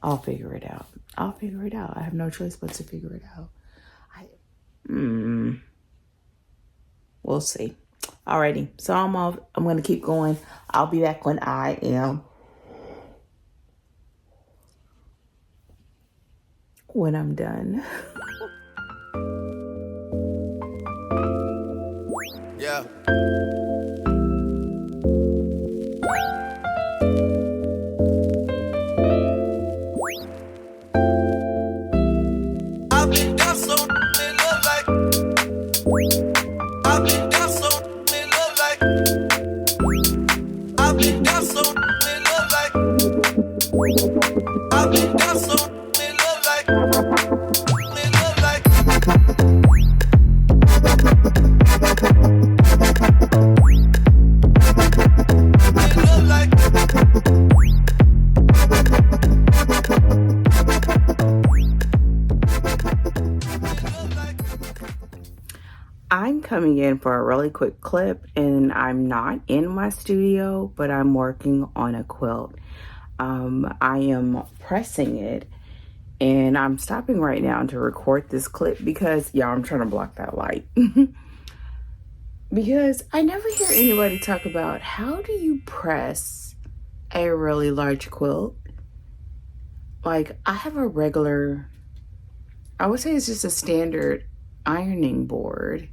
I'll figure it out. I have no choice but to figure it out. We'll see. Alrighty, so I'm off. I'm gonna keep going. I'll be back when I am. When I'm done. Yeah. I've been down so in love like. I've been down so in love like. I've been down so in love like. I've been down so in love like. In love like. In love like. I'm coming in for a really quick clip, and I'm not in my studio, but I'm working on a quilt. I am pressing it, and I'm stopping right now to record this clip because, y'all, I'm trying to block that light. Because I never hear anybody talk about how do you press a really large quilt. Like, I have a regular, I would say it's just a standard ironing board.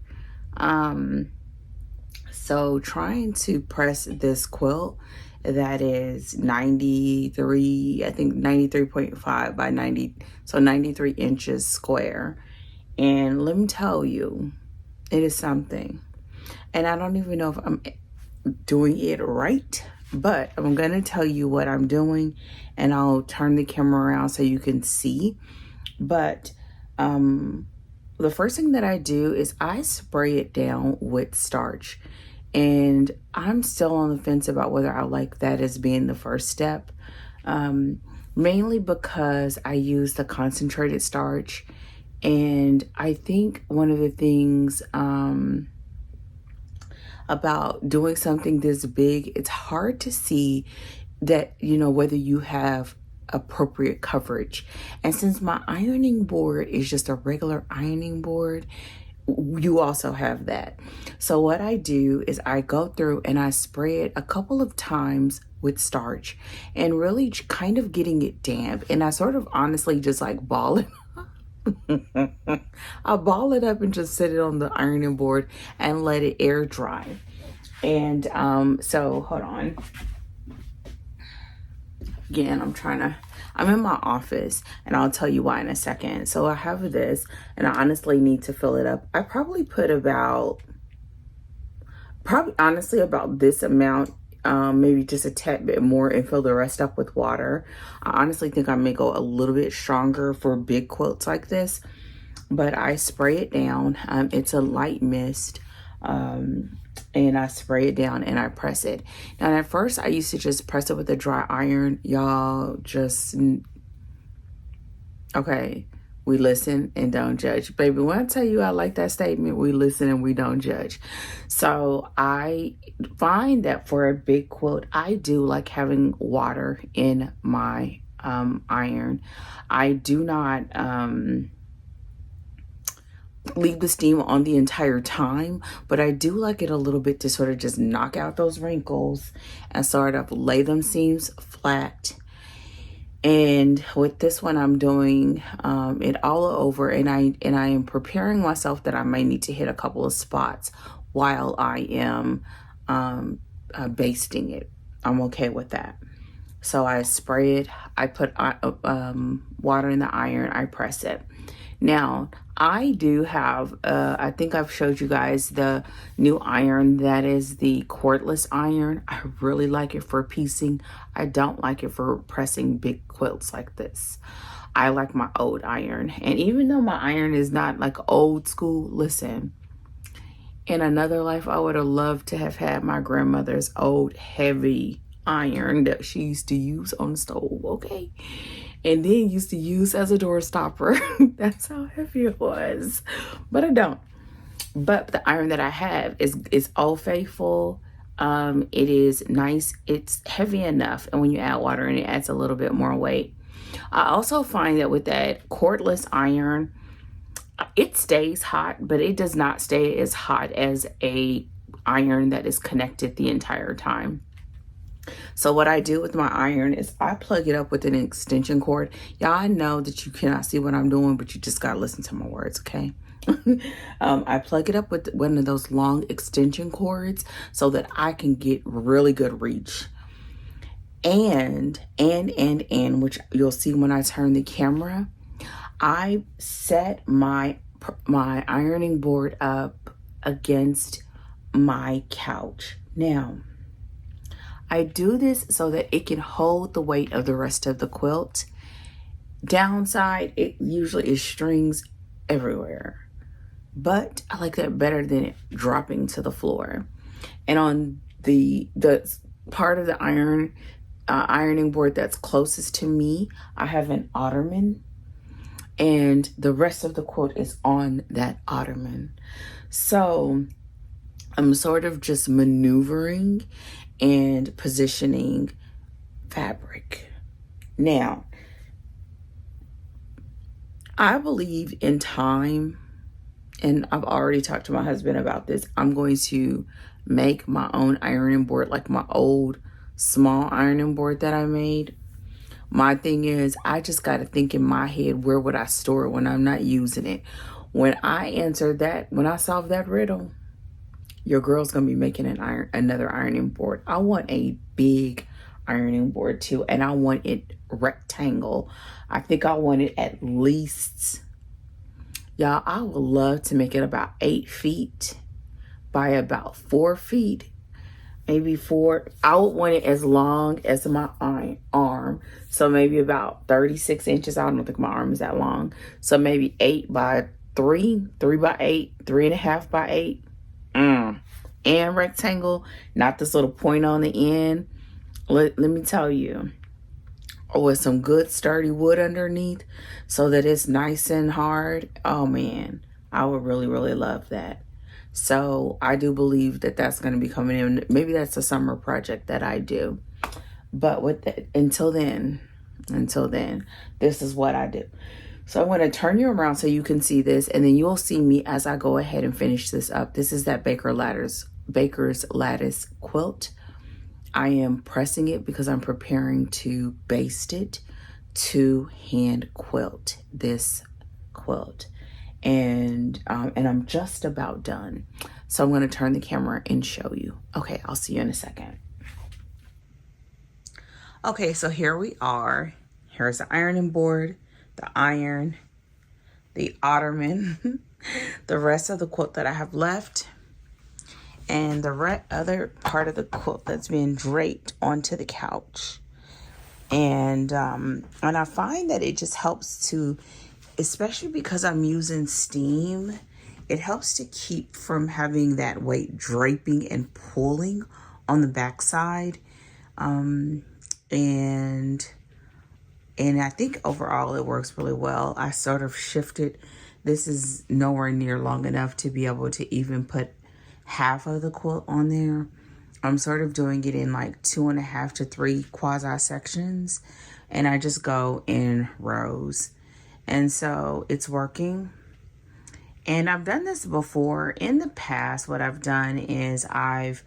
So trying to press this quilt that is 93, I think 93.5 by 90, so 93 inches square. And let me tell you, it is something. And I don't even know if I'm doing it right, but I'm going to tell you what I'm doing, and I'll turn the camera around so you can see. But, the first thing that I do is I spray it down with starch, and I'm still on the fence about whether I like that as being the first step, mainly because I use the concentrated starch. And I think one of the things about doing something this big, it's hard to see that, you know, whether you have appropriate coverage. And since my ironing board is just a regular ironing board, you also have that. So what I do is I go through and I spray it a couple of times with starch and really kind of getting it damp. And I sort of honestly just like ball it. I ball it up and just sit it on the ironing board and let it air dry. And so hold on. Again, I'm in my office, and I'll tell you why in a second. So I have this, and I honestly need to fill it up. I probably put honestly about this amount, maybe just a tad bit more, and fill the rest up with water. I honestly think I may go a little bit stronger for big quilts like this, but I spray it down. It's a light mist. And I spray it down and I press it. Now, at first, I used to just press it with a dry iron. Y'all just, okay, we listen and don't judge. Baby, when I tell you I like that statement, we listen and we don't judge. So I find that for a big quilt, I do like having water in my iron. I do not leave the steam on the entire time, but I do like it a little bit to sort of just knock out those wrinkles and sort of lay them seams flat. And with this one, I'm doing it all over, and I am preparing myself that I may need to hit a couple of spots while I am basting it. I'm okay with that. So I spray it, I put water in the iron, I press it. Now, I do have, I think I've showed you guys the new iron that is the cordless iron. I really like it for piecing. I don't like it for pressing big quilts like this. I like my old iron. And even though my iron is not like old school, listen, in another life, I would have loved to have had my grandmother's old heavy iron that she used to use on the stove, okay? And then used to use as a door stopper. That's how heavy it was. But I don't. But the iron that I have is Old Faithful. It is nice. It's heavy enough. And when you add water in, it adds a little bit more weight. I also find that with that cordless iron, it stays hot, but it does not stay as hot as a iron that is connected the entire time. So what I do with my iron is I plug it up with an extension cord. Y'all, I know that you cannot see what I'm doing, but you just got to listen to my words, okay? I plug it up with one of those long extension cords so that I can get really good reach. And, which you'll see when I turn the camera, I set my ironing board up against my couch. Now, I do this so that it can hold the weight of the rest of the quilt. Downside, it usually is strings everywhere. But I like that better than it dropping to the floor. And on the part of the ironing board that's closest to me, I have an ottoman. And the rest of the quilt is on that ottoman. So I'm sort of just maneuvering and positioning fabric. Now, I believe in time, and I've already talked to my husband about this. I'm going to make my own ironing board, like my old small ironing board that I made. My thing is, I just got to think in my head, where would I store it when I'm not using it? When I answer that, when I solve that riddle, your girl's going to be making another ironing board. I want a big ironing board too, and I want it rectangle. I think I want it at least, y'all, I would love to make it about 8 feet by about 4 feet. Maybe 4. I would want it as long as my arm. So maybe about 36 inches. I don't think my arm is that long. So maybe 8 by 3, 3 by 8, 3.5 by 8. And rectangle, not this little point on the end. Let me tell you, with some good sturdy wood underneath so that it's nice and hard. Oh man, I would really, really love that. So I do believe that that's going to be coming in. Maybe that's a summer project that I do. But with that, until then, this is what I do. So I'm going to turn you around so you can see this, and then you'll see me as I go ahead and finish this up. This is that Baker's Lattice Quilt. I am pressing it because I'm preparing to baste it to hand quilt this quilt. And I'm just about done. So I'm going to turn the camera and show you. Okay, I'll see you in a second. Okay, so here we are. Here's the ironing board, the iron, the ottoman, the rest of the quilt that I have left, and the other part of the quilt that's being draped onto the couch. And I find that it just helps to, especially because I'm using steam, it helps to keep from having that weight draping and pulling on the backside. And I think overall it works really well. I sort of shifted. This is nowhere near long enough to be able to even put half of the quilt on there. I'm sort of doing it in like 2.5 to 3 quasi sections, and I just go in rows. And so it's working. And I've done this before. In the past, what I've done is I've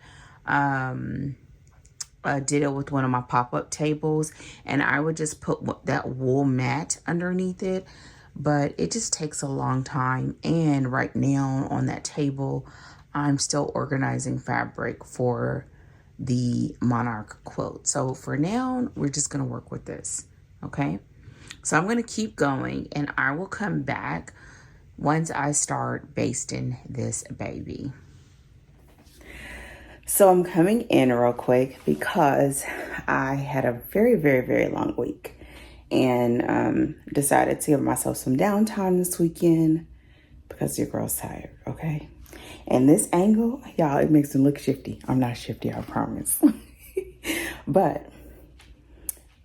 did it with one of my pop-up tables, and I would just put that wool mat underneath it, but it just takes a long time. And right now on that table, I'm still organizing fabric for the Monarch quilt. So for now, we're just going to work with this, okay? So I'm going to keep going, and I will come back once I start basting this baby. So I'm coming in real quick because I had a very, very, very long week, and decided to give myself some downtime this weekend because your girl's tired, okay? And this angle, y'all, it makes me look shifty. I'm not shifty, I promise. But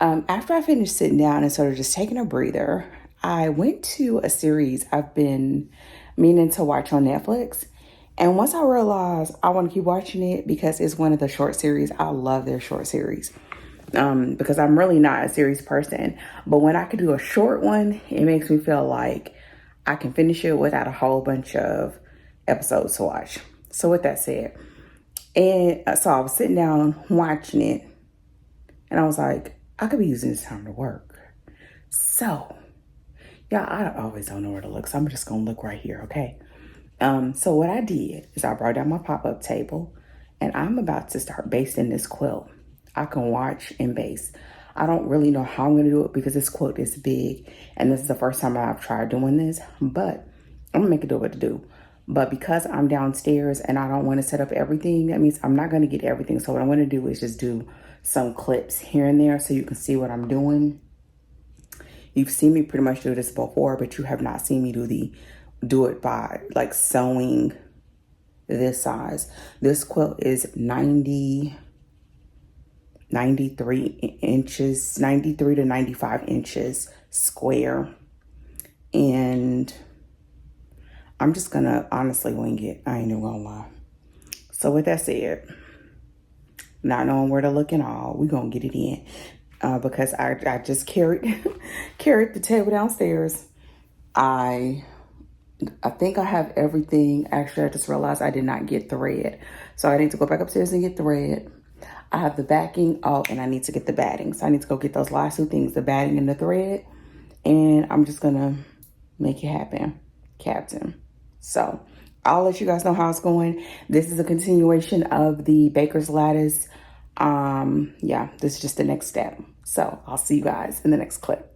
after I finished sitting down and sort of just taking a breather, I went to a series I've been meaning to watch on Netflix. And once I realized I want to keep watching it because it's one of the short series, I love their short series. Because I'm really not a series person. But when I could do a short one, it makes me feel like I can finish it without a whole bunch of episodes to watch. So with that said, and so I was sitting down watching it, and I was like, I could be using this time to work. So, yeah, I always don't know where to look, so I'm just gonna look right here, okay? So what I did is I brought down my pop-up table, and I'm about to start basting this quilt. I can watch and baste. I don't really know how I'm gonna do it because this quilt is big, and this is the first time I've tried doing this, but I'm gonna make it do what to do. But because I'm downstairs and I don't want to set up everything, that means I'm not gonna get everything. So what I'm gonna do is just do some clips here and there so you can see what I'm doing. You've seen me pretty much do this before, but you have not seen me do it by like sewing this size. This quilt is 93 inches, 93 to 95 inches square. And I'm just gonna honestly wing it. I ain't even gonna lie. So with that said, not knowing where to look and all, we gonna get it in. Because I just carried carried the table downstairs. I think I have everything. Actually, I just realized I did not get thread. So I need to go back upstairs and get thread. I have the backing. Oh, and I need to get the batting. So I need to go get those last two things, the batting and the thread. And I'm just going to make it happen, Captain. So I'll let you guys know how it's going. This is a continuation of the Baker's Lattice. Yeah, this is just the next step. So I'll see you guys in the next clip.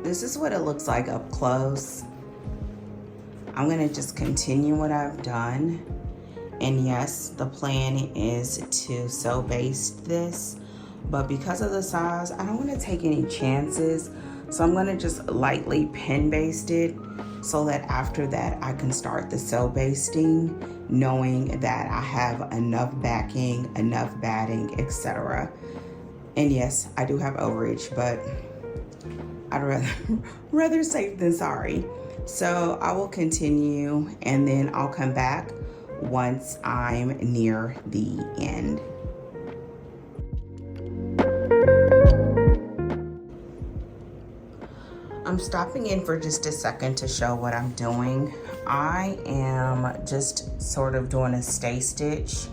this is what it looks like up close. I'm gonna just continue what I've done. And yes, the plan is to sew baste this, but because of the size, I don't wanna take any chances. So I'm gonna just lightly pin baste it so that after that I can start the sew basting, knowing that I have enough backing, enough batting, etc. And yes, I do have overage, but I'd rather safe than sorry. So I will continue and then I'll come back once I'm near the end. I'm stopping in for just a second to show what I'm doing. I am just sort of doing a stay stitch,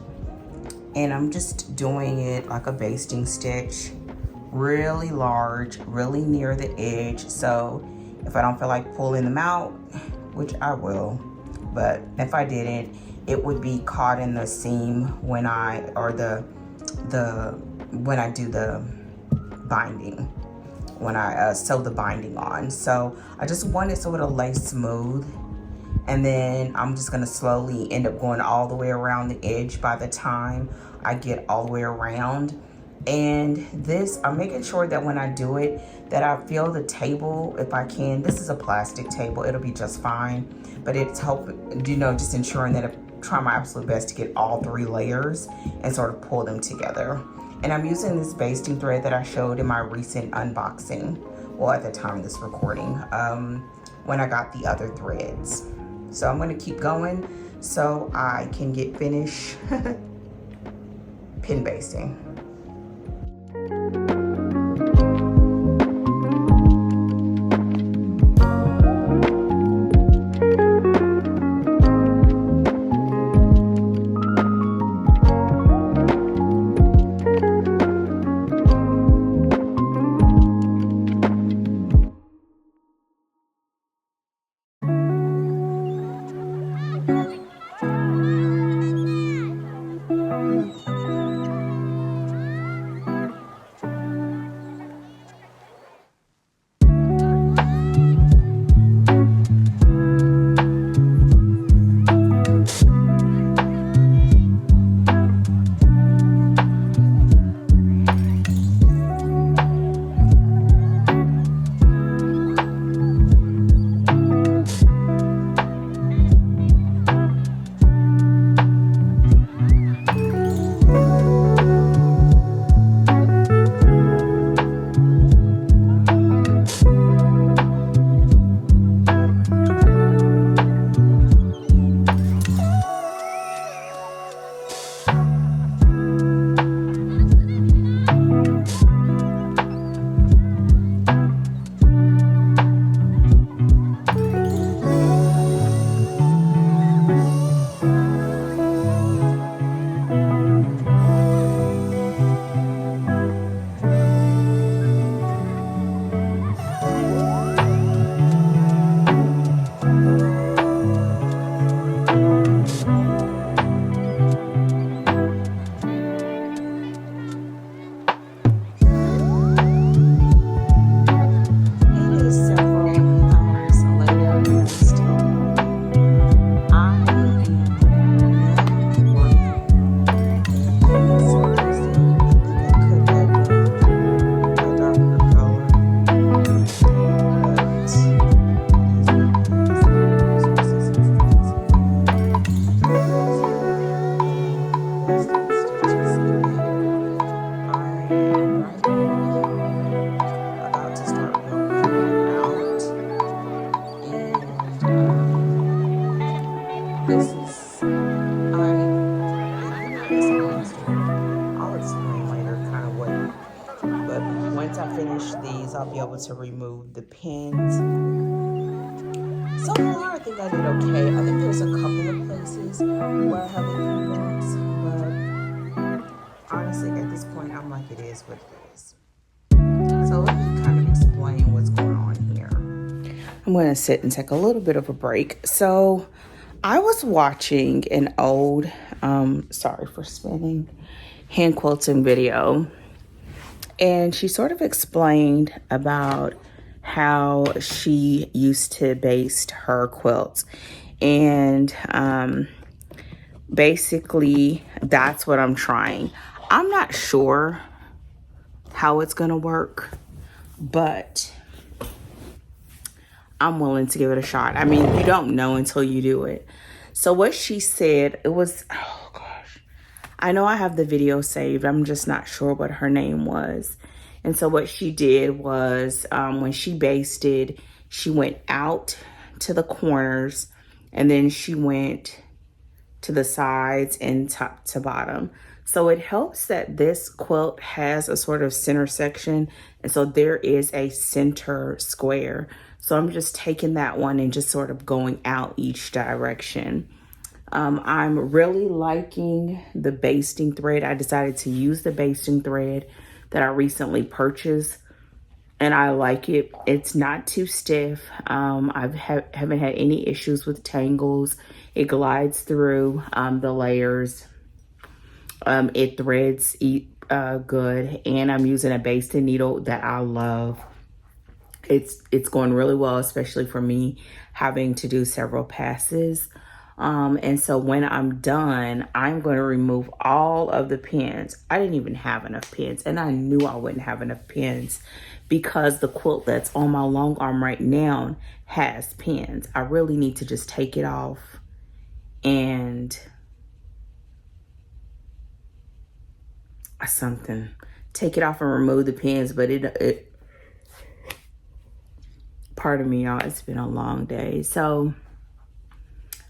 and I'm just doing it like a basting stitch, really large, really near the edge. So if I don't feel like pulling them out, which I will, but if I didn't, it would be caught in the seam when I do the binding, when I sew the binding on. So I just want it so it'll lay smooth, and then I'm just gonna slowly end up going all the way around the edge by the time I get all the way around. And this, I'm making sure that when I do it, that I feel the table if I can. This is a plastic table, it'll be just fine, but it's helping, you know, just ensuring that I try my absolute best to get all 3 layers and sort of pull them together. And I'm using this basting thread that I showed in my recent unboxing, well, at the time of this recording, when I got the other threads. So I'm gonna keep going so I can get finished pin basting. I'll be able to remove the pins. So far, I think I did okay. I think there's a couple of places where I have a few bumps, but honestly, at this point, I'm like, it is what it is. So let me kind of explain what's going on here. I'm going to sit and take a little bit of a break. So I was watching an old, sorry for spinning, hand quilting video. And she sort of explained about how she used to baste her quilts. And basically, that's what I'm trying. I'm not sure how it's gonna work, but I'm willing to give it a shot. I mean, you don't know until you do it. So what she said, it was, oh gosh, I know I have the video saved. I'm just not sure what her name was. And so what she did was when she basted, she went out to the corners and then she went to the sides and top to bottom. So it helps that this quilt has a sort of center section. And so there is a center square. So I'm just taking that one and just sort of going out each direction. I'm really liking the basting thread. I decided to use the basting thread that I recently purchased, and I like it. It's not too stiff. I haven't had any issues with tangles. It glides through the layers. It threads good, and I'm using a basting needle that I love. It's going really well, especially for me having to do several passes. And so when I'm done, I'm going to remove all of the pins. I didn't even have enough pins, and I knew I wouldn't have enough pins because the quilt that's on my long arm right now has pins. I really need to just take it off and take it off and remove the pins. But pardon me, y'all, it's been a long day. So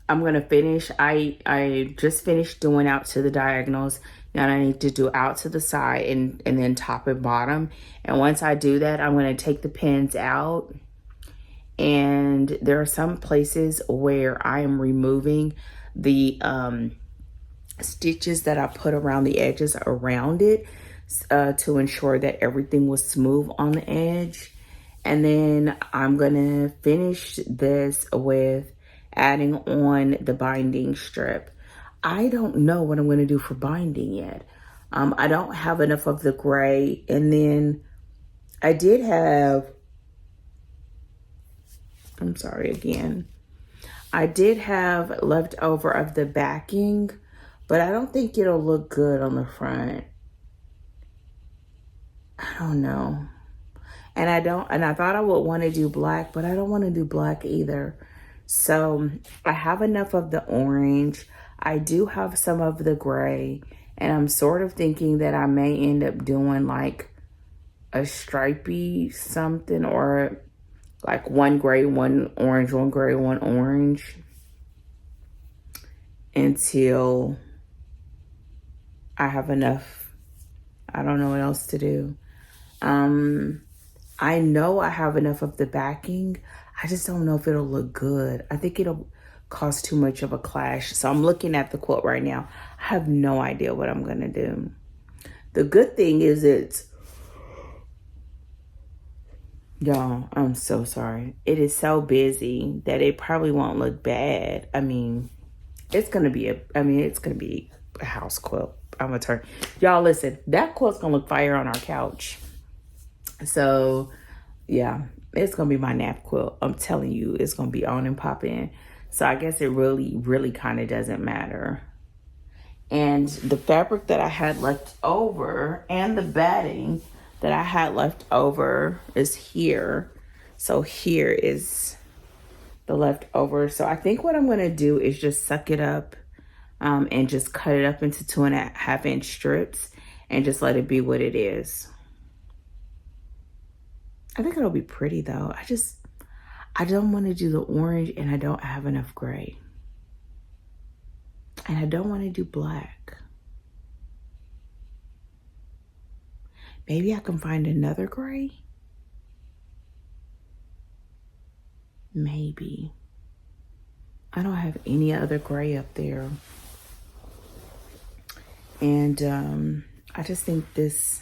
I'm going to finish. I just finished doing out to the diagonals. Now I need to do out to the side and then top and bottom. And once I do that, I'm going to take the pins out. And there are some places where I am removing the stitches that I put around the edges around it to ensure that everything was smooth on the edge. And then I'm going to finish this with adding on the binding strip. I don't know what I'm going to do for binding yet. I don't have enough of the gray. And then I did have, I'm sorry again. I did have leftover of the backing, but I don't think it'll look good on the front. I don't know. And I thought I would want to do black, but I don't want to do black either. So I have enough of the orange. I do have some of the gray, and I'm sort of thinking that I may end up doing like a stripey something, or like one gray, one orange, one gray, one orange, until I have enough. I don't know what else to do. I know I have enough of the backing. I just don't know if it'll look good. I think it'll cause too much of a clash. So I'm looking at the quilt right now. I have no idea what I'm gonna do. The good thing is y'all, I'm so sorry. It is so busy that it probably won't look bad. I mean, it's gonna be a house quilt. I'm gonna turn. Y'all listen, that quilt's gonna look fire on our couch. So yeah, it's gonna be my nap quilt. I'm telling you, it's gonna be on and popping. So I guess it really kind of doesn't matter. And the fabric that I had left over and the batting that I had left over is here. So here is the leftover. So I think what I'm gonna do is just suck it up and just cut it up into 2.5 inch strips and just let it be what it is. I think it'll be pretty though. I don't want to do the orange, and I don't have enough gray. And I don't want to do black. Maybe I can find another gray. Maybe. I don't have any other gray up there. And I just think this...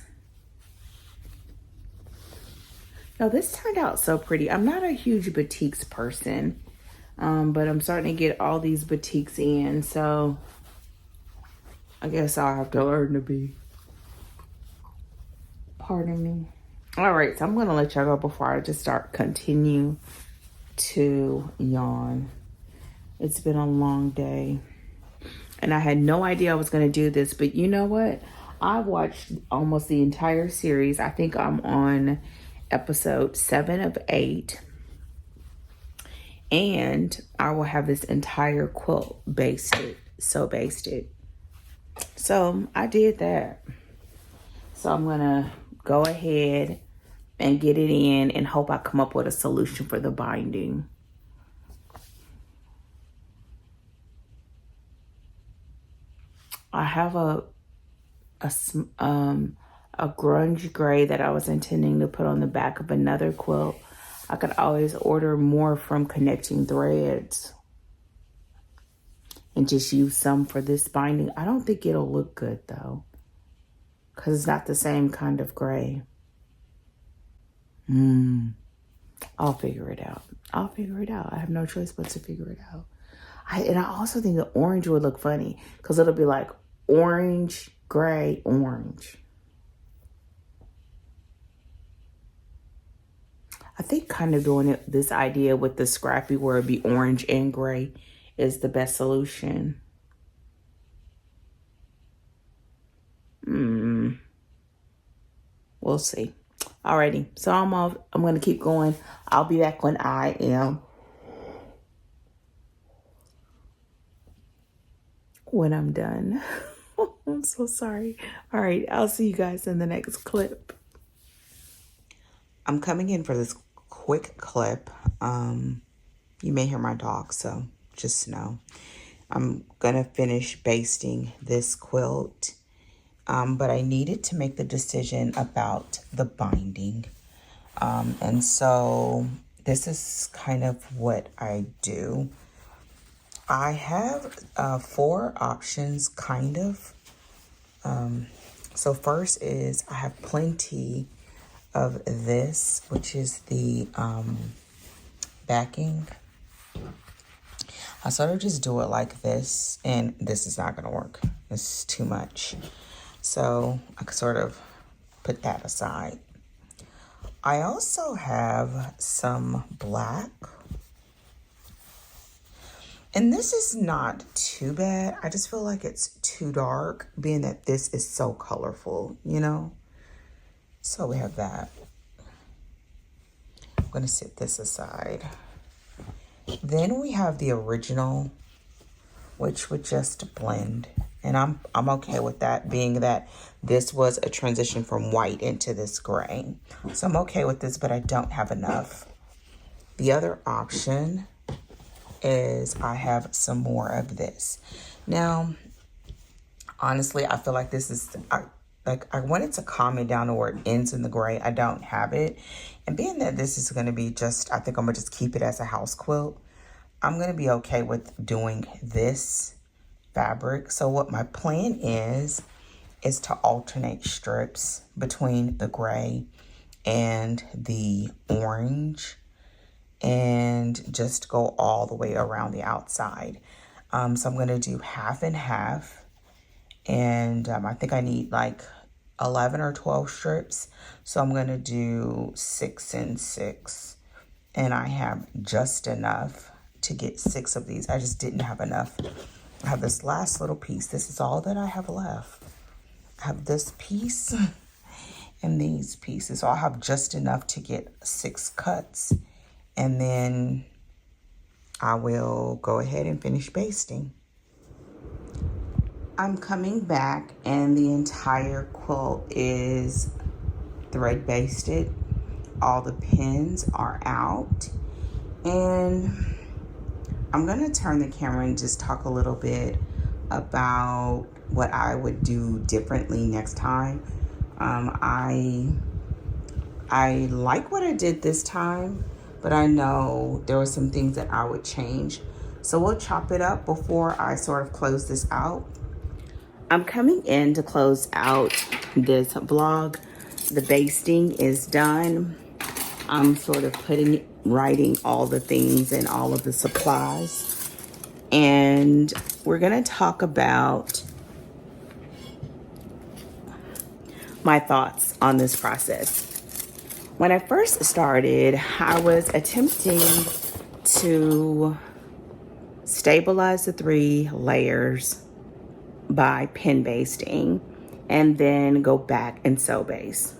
Now, this turned out so pretty. I'm not a huge batiks person, but I'm starting to get all these batiks in, so I guess I'll have to learn to be. Pardon me. All right, so I'm gonna let y'all go before I just continue to yawn. It's been a long day, and I had no idea I was gonna do this, but you know what? I watched almost the entire series. I think I'm on episode 7 of 8, and I will have this entire quilt basted, basted. So I did that. So I'm gonna go ahead and get it in and hope I come up with a solution for the binding. I have a grunge gray that I was intending to put on the back of another quilt. I could always order more from Connecting Threads and just use some for this binding. I don't think it'll look good though, because it's not the same kind of gray. I'll figure it out. I have no choice but to figure it out. I also think the orange would look funny because it'll be like orange, gray, orange. I think kind of doing this idea with the Scrappy where it'd be orange and gray is the best solution. We'll see. Alrighty, so I'm off. I'm gonna keep going. I'll be back when I am. When I'm done. I'm so sorry. All right, I'll see you guys in the next clip. I'm coming in for this quick clip. You may hear my dog, so just know. I'm gonna finish basting this quilt, but I needed to make the decision about the binding. And so this is kind of what I do. I have 4 options, kind of. So first is I have plenty of this, which is the backing. I sort of just do it like this, and this is not gonna work. This is too much. So I could sort of put that aside. I also have some black. And this is not too bad. I just feel like it's too dark, being that this is so colorful, you know? So we have that. I'm gonna set this aside. Then we have the original, which would just blend. And I'm okay with that, being that this was a transition from white into this gray. So I'm okay with this, but I don't have enough. The other option is I have some more of this. Now, honestly, I feel like this is, I wanted to calm it down to where it ends in the gray. I don't have it. And being that this is going to be just, I think I'm going to just keep it as a house quilt. I'm going to be okay with doing this fabric. So what my plan is to alternate strips between the gray and the orange, and just go all the way around the outside. So I'm going to do half and half. And I think I need like 11 or 12 strips. So I'm going to do 6 and 6. And I have just enough to get 6 of these. I just didn't have enough. I have this last little piece. This is all that I have left. I have this piece and these pieces. So I'll have just enough to get 6 cuts. And then I will go ahead and finish basting. I'm coming back and the entire quilt is thread basted. All the pins are out. And I'm gonna turn the camera and just talk a little bit about what I would do differently next time. I like what I did this time, but I know there were some things that I would change. So we'll chop it up before I sort of close this out. I'm coming in to close out this vlog. The basting is done. I'm sort of writing all the things and all of the supplies. And we're gonna talk about my thoughts on this process. When I first started, I was attempting to stabilize the 3 layers by pin basting and then go back and sew base.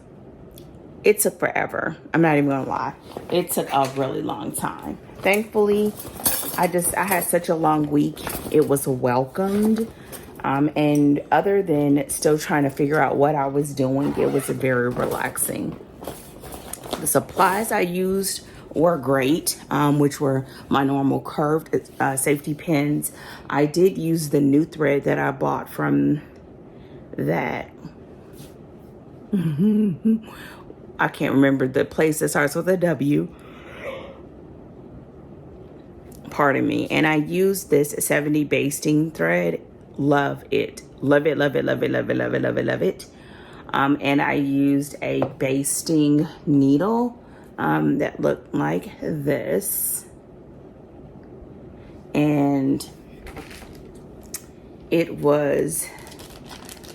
It took forever. I'm not even gonna lie. It took a really long time. Thankfully, I had such a long week. It was welcomed. And other than still trying to figure out what I was doing, it was very relaxing. The supplies I used were great, which were my normal curved safety pins. I did use the new thread that I bought from that I can't remember the place that starts with a W. Pardon me. And I used this 70 basting thread. Love it. Love it, love it, love it, love it, love it, love it, love it. And I used a basting needle that looked like this. And it was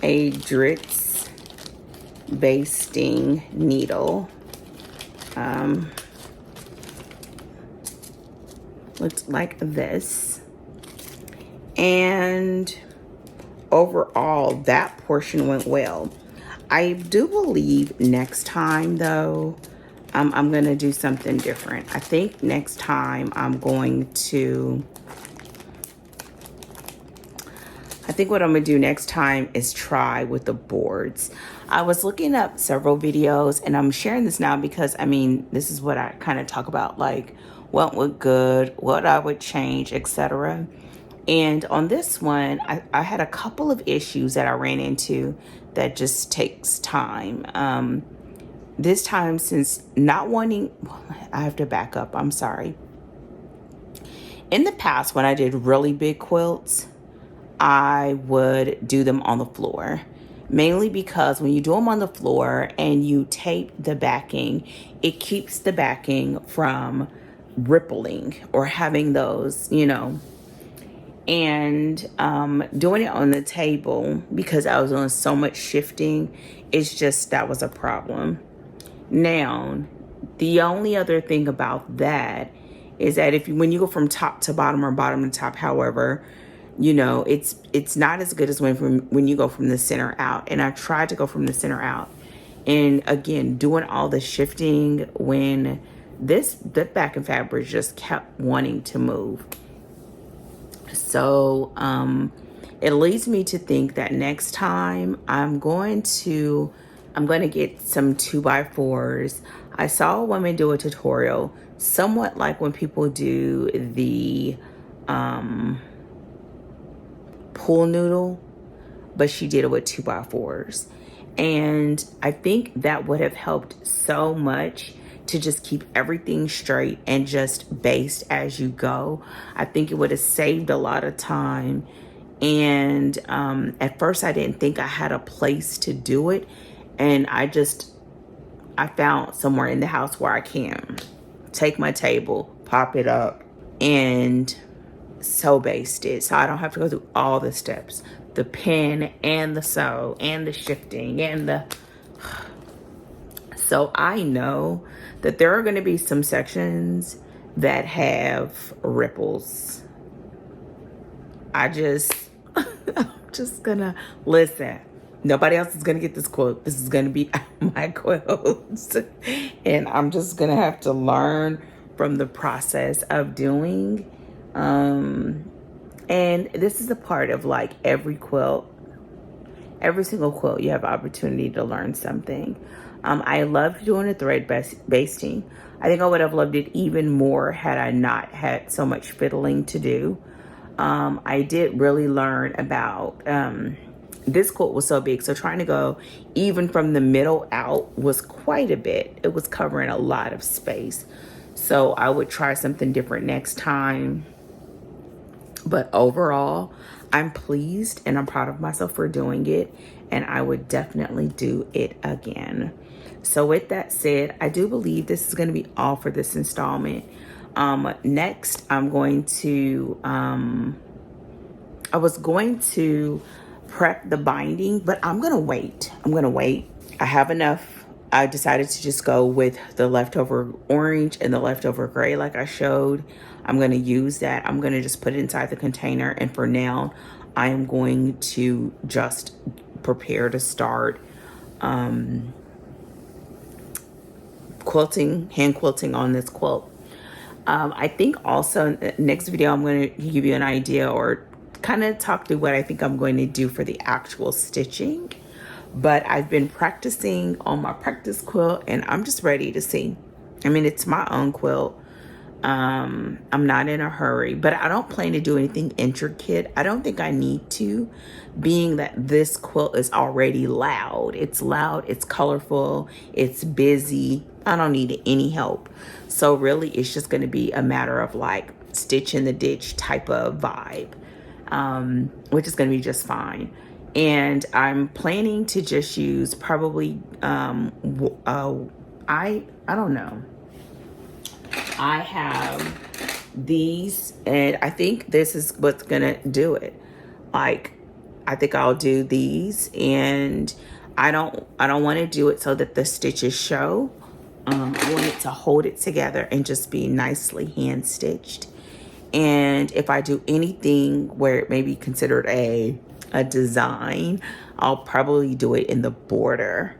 a Dritz basting needle. Looked like this. And overall, that portion went well. I do believe next time, though, I'm going to do something different. I think next time I think what I'm gonna do next time is try with the boards. I was looking up several videos, and I'm sharing this now because, I mean, this is what I kind of talk about, like what would good, what I would change, etc. And on this one, I had a couple of issues that I ran into that just takes time. This time, since not wanting, I have to back up, I'm sorry. In the past, when I did really big quilts, I would do them on the floor, mainly because when you do them on the floor and you tape the backing, it keeps the backing from rippling or having those, you know. And doing it on the table, because I was doing so much shifting, that was a problem. Now, the only other thing about that is that when you go from top to bottom or bottom to top, however, you know, it's not as good as when you go from the center out. And I tried to go from the center out, and again, doing all the shifting when the back and fabric just kept wanting to move. So it leads me to think that next time I'm going to get some 2x4s. I saw a woman do a tutorial, somewhat like when people do the pool noodle, but she did it with 2x4s. And I think that would have helped so much to just keep everything straight and just baste as you go. I think it would have saved a lot of time. And at first I didn't think I had a place to do it. And I found somewhere in the house where I can take my table, pop it up, and sew baste it, so I don't have to go through all the steps, the pin and the sew and the shifting and the so I know that there are going to be some sections that have ripples. I'm just gonna listen. Nobody else is gonna get this quilt. This is gonna be my quilts, and I'm just gonna have to learn from the process of doing. And this is a part of like every single quilt, you have opportunity to learn something. I loved doing the thread basting. I think I would have loved it even more had I not had so much fiddling to do. I did really learn about, this quilt was so big, so trying to go even from the middle out was quite a bit. It was covering a lot of space. So I would try something different next time. But overall, I'm pleased and I'm proud of myself for doing it. And I would definitely do it again. So with that said, I do believe this is going to be all for this installment. Next, I'm going to, I was going to prep the binding, but I'm going to wait. I have enough I decided to just go with the leftover orange and the leftover gray like I showed. I'm going to use that. I'm going to just put it inside the container. And for now, I am going to just prepare to start quilting, hand quilting on this quilt. I think also in the next video, I'm going to give you an idea or kind of talk through what I think I'm going to do for the actual stitching. But I've been practicing on my practice quilt and I'm just ready to see. I mean, it's my own quilt. I'm not in a hurry, but I don't plan to do anything intricate. I don't think I need to, being that this quilt is already loud. It's loud, it's colorful, it's busy. I don't need any help. So really it's just gonna be a matter of like stitch in the ditch type of vibe, which is gonna be just fine. And I'm planning to just use probably, I don't know. I have these and I think this is what's gonna do it. Like, I think I'll do these and I don't want to do it so that the stitches show. I want it to hold it together and just be nicely hand stitched. And if I do anything where it may be considered a design, I'll probably do it in the border.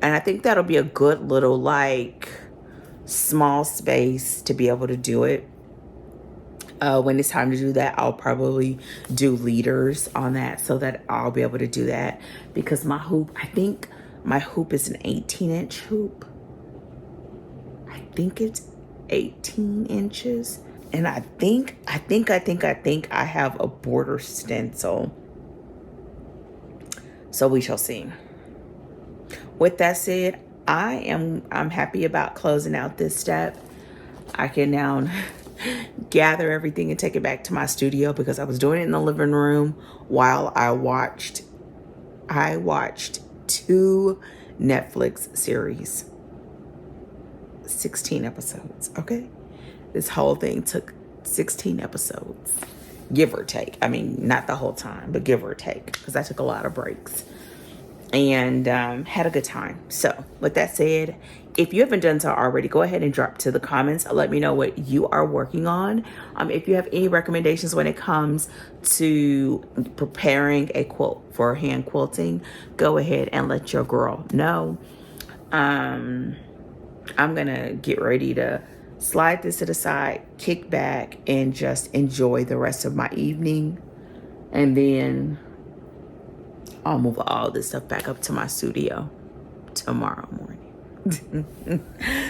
And I think that'll be a good little like small space to be able to do it. When it's time to do that, I'll probably do leaders on that so that I'll be able to do that, because my hoop, I think my hoop is an 18-inch hoop. I think it's 18 inches. And I think I have a border stencil. So we shall see. With that said, I'm happy about closing out this step. I can now gather everything and take it back to my studio, because I was doing it in the living room while I watched 2 Netflix series, 16 episodes. Okay, this whole thing took 16 episodes, give or take. I mean, not the whole time, but give or take, because I took a lot of breaks and had a good time. So with that said, if you haven't done so already, go ahead and drop to the comments. Let me know what you are working on. If you have any recommendations when it comes to preparing a quilt for hand quilting, go ahead and let your girl know. I'm gonna get ready to slide this to the side, kick back, and just enjoy the rest of my evening. And then I'll move all this stuff back up to my studio tomorrow morning.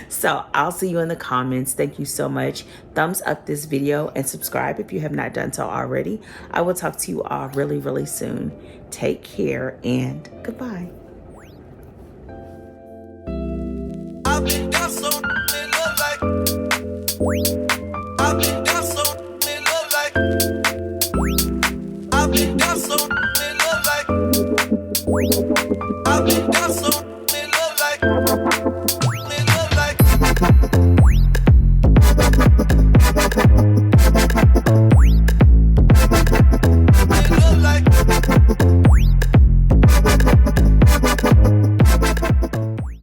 So I'll see you in the comments. Thank you so much. Thumbs up this video and subscribe if you have not done so already. I will talk to you all really, really soon. Take care and goodbye. I've been